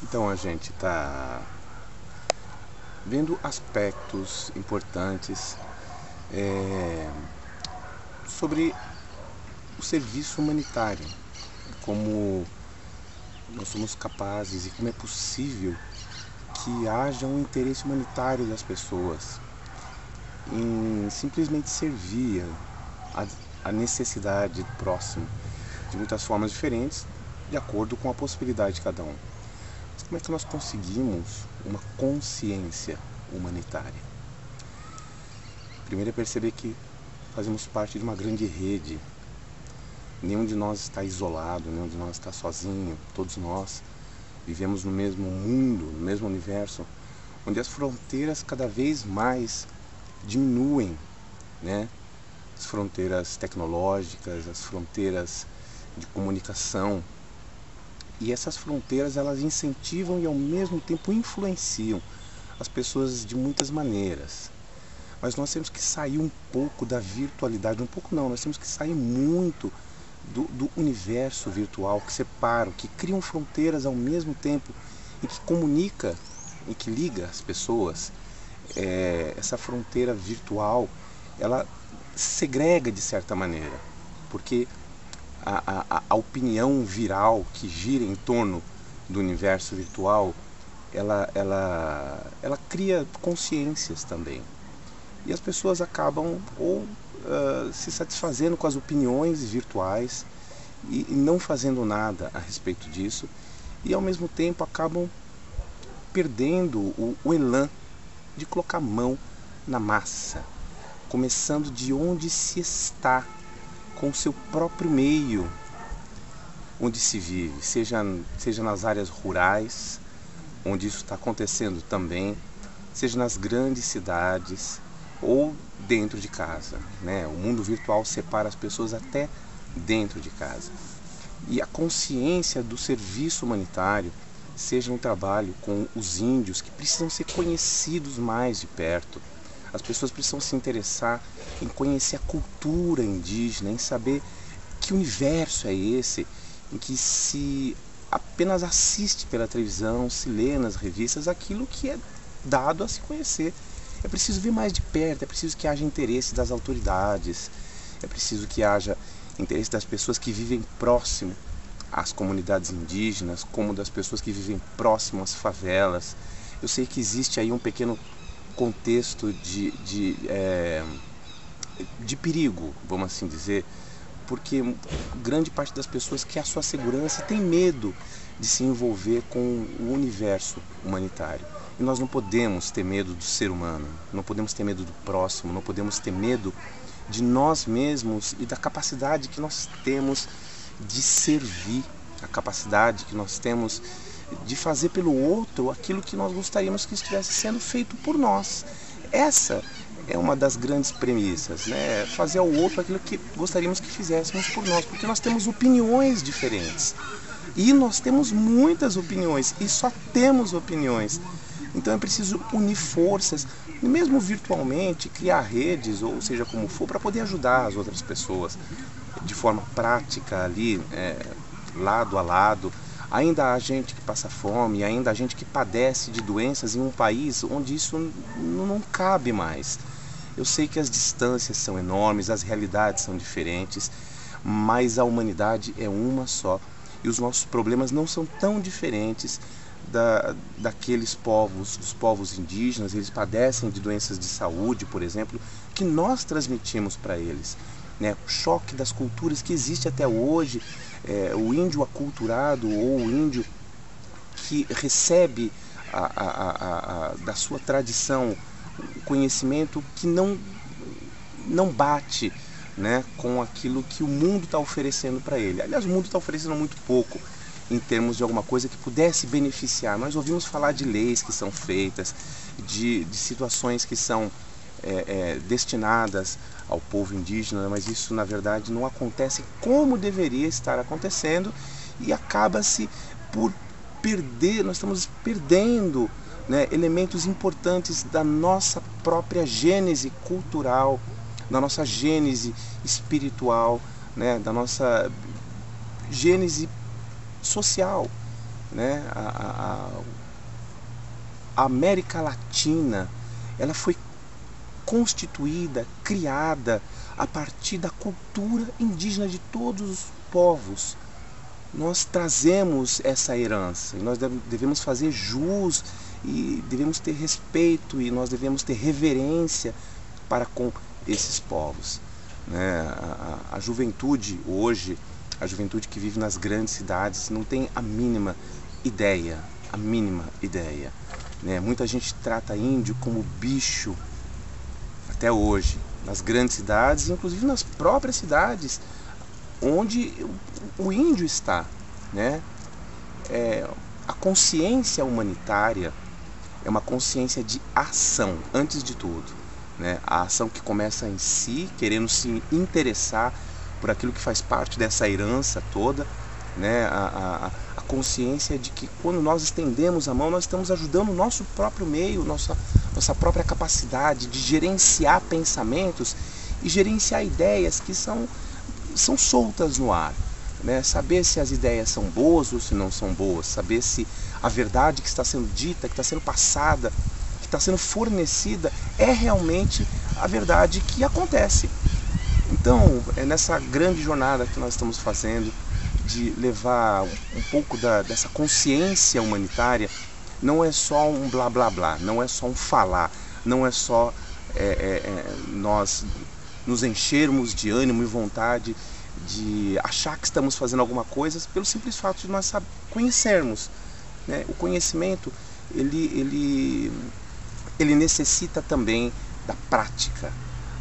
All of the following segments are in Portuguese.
Então a gente está vendo aspectos importantes sobre o serviço humanitário, como nós somos capazes e como é possível que haja um interesse humanitário das pessoas em simplesmente servir a necessidade do próximo de muitas formas diferentes, de acordo com a possibilidade de cada um. Mas como é que nós conseguimos uma consciência humanitária? Primeiro é perceber que fazemos parte de uma grande rede. Nenhum de nós está isolado, nenhum de nós está sozinho. Todos nós vivemos no mesmo mundo, no mesmo universo, onde as fronteiras cada vez mais diminuem, né? As fronteiras tecnológicas, as fronteiras de comunicação. E essas fronteiras, elas incentivam e ao mesmo tempo influenciam as pessoas de muitas maneiras. Mas nós temos que sair um pouco da virtualidade, um pouco não, nós temos que sair muito do universo virtual que separa, que criam fronteiras ao mesmo tempo e que comunica e que liga as pessoas. Essa fronteira virtual, ela segrega de certa maneira, porque a opinião viral que gira em torno do universo virtual, ela cria consciências também. E as pessoas acabam se satisfazendo com as opiniões virtuais e não fazendo nada a respeito disso, e ao mesmo tempo acabam perdendo o elan de colocar a mão na massa, começando de onde se está, com o seu próprio meio, onde se vive, seja nas áreas rurais, onde isso está acontecendo também, seja nas grandes cidades ou dentro de casa, né? O mundo virtual separa as pessoas até dentro de casa. E a consciência do serviço humanitário, seja um trabalho com os índios, que precisam ser conhecidos mais de perto. As pessoas precisam se interessar em conhecer a cultura indígena, em saber que universo é esse, em que se apenas assiste pela televisão, se lê nas revistas aquilo que é dado a se conhecer. É preciso ver mais de perto, é preciso que haja interesse das autoridades, é preciso que haja interesse das pessoas que vivem próximo às comunidades indígenas, como das pessoas que vivem próximo às favelas. Eu sei que existe aí um pequeno contexto de perigo, vamos assim dizer, porque grande parte das pessoas quer a sua segurança e tem medo de se envolver com o universo humanitário. E nós não podemos ter medo do ser humano, não podemos ter medo do próximo, não podemos ter medo de nós mesmos e da capacidade que nós temos de servir, a capacidade que nós temos de fazer pelo outro aquilo que nós gostaríamos que estivesse sendo feito por nós. Essa é uma das grandes premissas, né? Fazer ao outro aquilo que gostaríamos que fizéssemos por nós, porque nós temos opiniões diferentes. E nós temos muitas opiniões, e só temos opiniões. Então é preciso unir forças, mesmo virtualmente, criar redes, ou seja como for, para poder ajudar as outras pessoas de forma prática ali, lado a lado. Ainda há gente que passa fome, ainda há gente que padece de doenças em um país onde isso não cabe mais. Eu sei que as distâncias são enormes, as realidades são diferentes, mas a humanidade é uma só. E os nossos problemas não são tão diferentes daqueles povos, dos povos indígenas. Eles padecem de doenças de saúde, por exemplo, que nós transmitimos para eles. Né? O choque das culturas que existe até hoje, o índio aculturado ou o índio que recebe da sua tradição o conhecimento que não bate, né, com aquilo que o mundo está oferecendo para ele. Aliás, o mundo está oferecendo muito pouco em termos de alguma coisa que pudesse beneficiar. Nós ouvimos falar de leis que são feitas, de situações que são destinadas ao povo indígena, mas isso na verdade não acontece como deveria estar acontecendo, e acaba-se por perder, nós estamos perdendo, né, elementos importantes da nossa própria gênese cultural, da nossa gênese espiritual, né, da nossa gênese social. né? A América Latina, ela foi constituída, criada a partir da cultura indígena de todos os povos. Nós trazemos essa herança e nós devemos fazer jus e devemos ter respeito e nós devemos ter reverência para com esses povos, né? A juventude hoje, a juventude que vive nas grandes cidades, não tem a mínima ideia, né? Muita gente trata índio como bicho até hoje, nas grandes cidades, inclusive nas próprias cidades onde o índio está, né? A consciência humanitária é uma consciência de ação, antes de tudo, né? A ação que começa em si, querendo se interessar por aquilo que faz parte dessa herança toda, né? A consciência de que quando nós estendemos a mão, nós estamos ajudando o nosso próprio meio, nossa própria capacidade de gerenciar pensamentos e gerenciar ideias que são soltas no ar, né? Saber se as ideias são boas ou se não são boas, saber se a verdade que está sendo dita, que está sendo passada, que está sendo fornecida é realmente a verdade que acontece. Então, é nessa grande jornada que nós estamos fazendo de levar um pouco dessa consciência humanitária. Não é só um blá blá blá, não é só um falar, não é só nós nos enchermos de ânimo e vontade de achar que estamos fazendo alguma coisa pelo simples fato de nós conhecermos, né? O conhecimento ele necessita também da prática,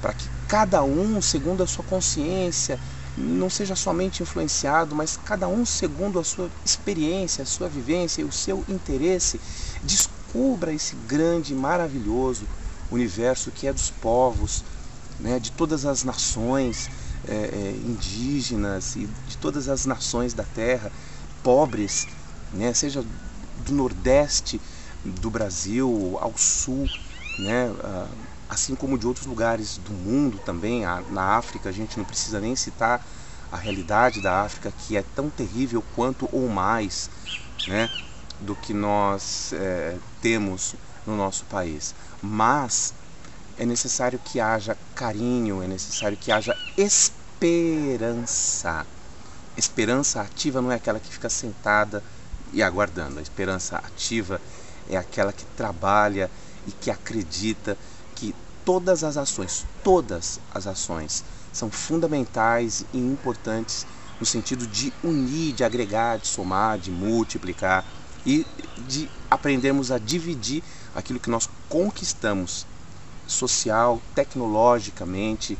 para que cada um, segundo a sua consciência, não seja somente influenciado, mas cada um, segundo a sua experiência, a sua vivência e o seu interesse, descubra esse grande, maravilhoso universo que é dos povos, né, de todas as nações indígenas e de todas as nações da terra, pobres, né, seja do Nordeste do Brasil ao Sul, né, assim como de outros lugares do mundo também. Na África, a gente não precisa nem citar a realidade da África, que é tão terrível quanto ou mais, né, do que nós temos no nosso país. Mas é necessário que haja carinho, é necessário que haja esperança. Esperança ativa não é aquela que fica sentada e aguardando. A esperança ativa é aquela que trabalha e que acredita que todas as ações são fundamentais e importantes no sentido de unir, de agregar, de somar, de multiplicar e de aprendermos a dividir aquilo que nós conquistamos social, tecnologicamente,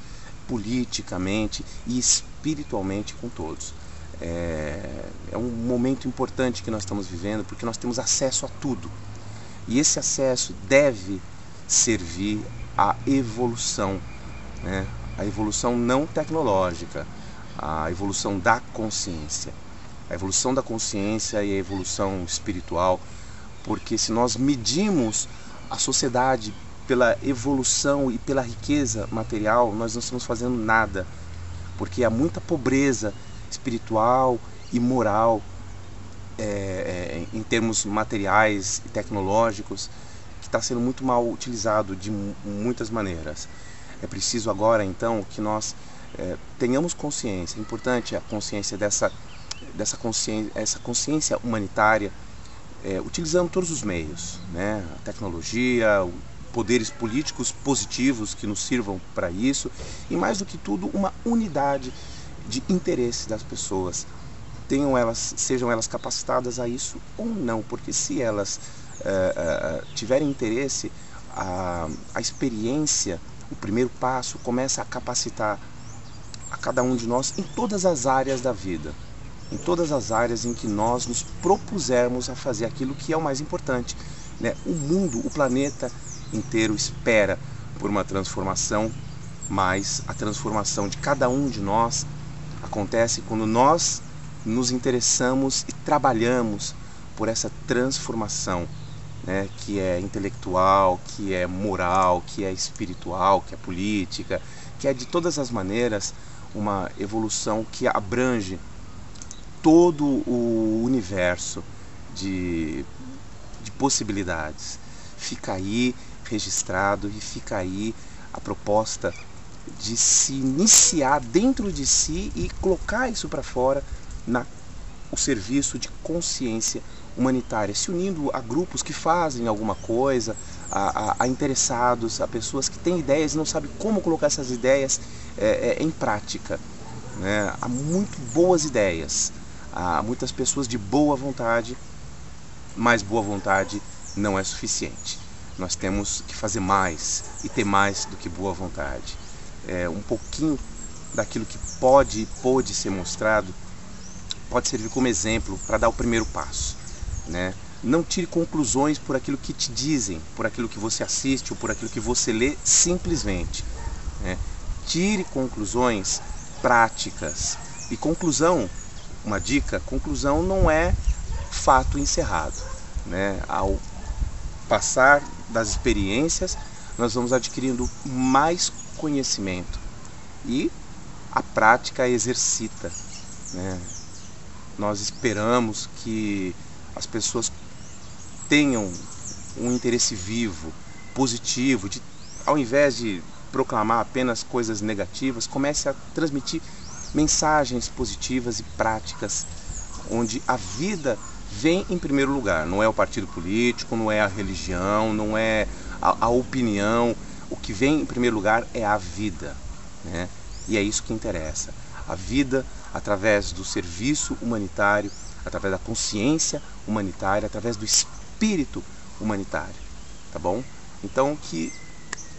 politicamente e espiritualmente com todos. É um momento importante que nós estamos vivendo, porque nós temos acesso a tudo. E esse acesso deve servir à evolução, né? A evolução não tecnológica, a evolução da consciência. A evolução da consciência e a evolução espiritual, porque se nós medimos a sociedade pela evolução e pela riqueza material, nós não estamos fazendo nada, porque há muita pobreza espiritual e moral em termos materiais e tecnológicos, que está sendo muito mal utilizado de muitas maneiras. É preciso agora então que nós tenhamos consciência. É importante a consciência essa consciência humanitária, utilizando todos os meios, né? A tecnologia, poderes políticos positivos que nos sirvam para isso, e mais do que tudo uma unidade de interesse das pessoas, sejam elas capacitadas a isso ou não, porque se elas tiverem interesse, a experiência, o primeiro passo, começa a capacitar a cada um de nós em todas as áreas da vida, em todas as áreas em que nós nos propusermos a fazer aquilo que é o mais importante, né? O mundo, o planeta inteiro espera por uma transformação, mas a transformação de cada um de nós acontece quando nós nos interessamos e trabalhamos por essa transformação, né, que é intelectual, que é moral, que é espiritual, que é política, que é de todas as maneiras uma evolução que abrange todo o universo de possibilidades. Fica aí registrado e fica aí a proposta de se iniciar dentro de si e colocar isso para fora o serviço de consciência humanitária, se unindo a grupos que fazem alguma coisa, a interessados, a pessoas que têm ideias e não sabem como colocar essas ideias em prática, né? Há muito boas ideias, há muitas pessoas de boa vontade, mas boa vontade não é suficiente. Nós temos que fazer mais e ter mais do que boa vontade. Um pouquinho daquilo que pode ser mostrado pode servir como exemplo para dar o primeiro passo, né? Não tire conclusões por aquilo que te dizem, por aquilo que você assiste ou por aquilo que você lê simplesmente, né? Tire conclusões práticas. E conclusão, uma dica, conclusão não é fato encerrado, né? Ao passar das experiências, nós vamos adquirindo mais conhecimento e a prática exercita, né? Nós esperamos que as pessoas tenham um interesse vivo, positivo, ao invés de proclamar apenas coisas negativas, comece a transmitir mensagens positivas e práticas, onde a vida vem em primeiro lugar. Não é o partido político, não é a religião, não é a opinião. O que vem em primeiro lugar é a vida, né? E é isso que interessa. A vida através do serviço humanitário, através da consciência humanitária, através do espírito humanitário, tá bom? Então que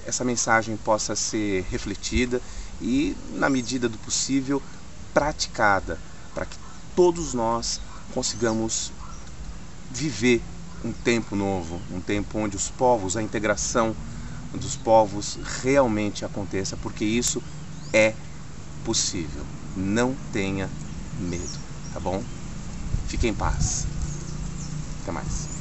essa mensagem possa ser refletida e, na medida do possível, praticada, para que todos nós consigamos viver um tempo novo, um tempo onde os povos, a integração dos povos realmente aconteça, porque isso é possível. Não tenha medo, tá bom? Fique em paz. Até mais.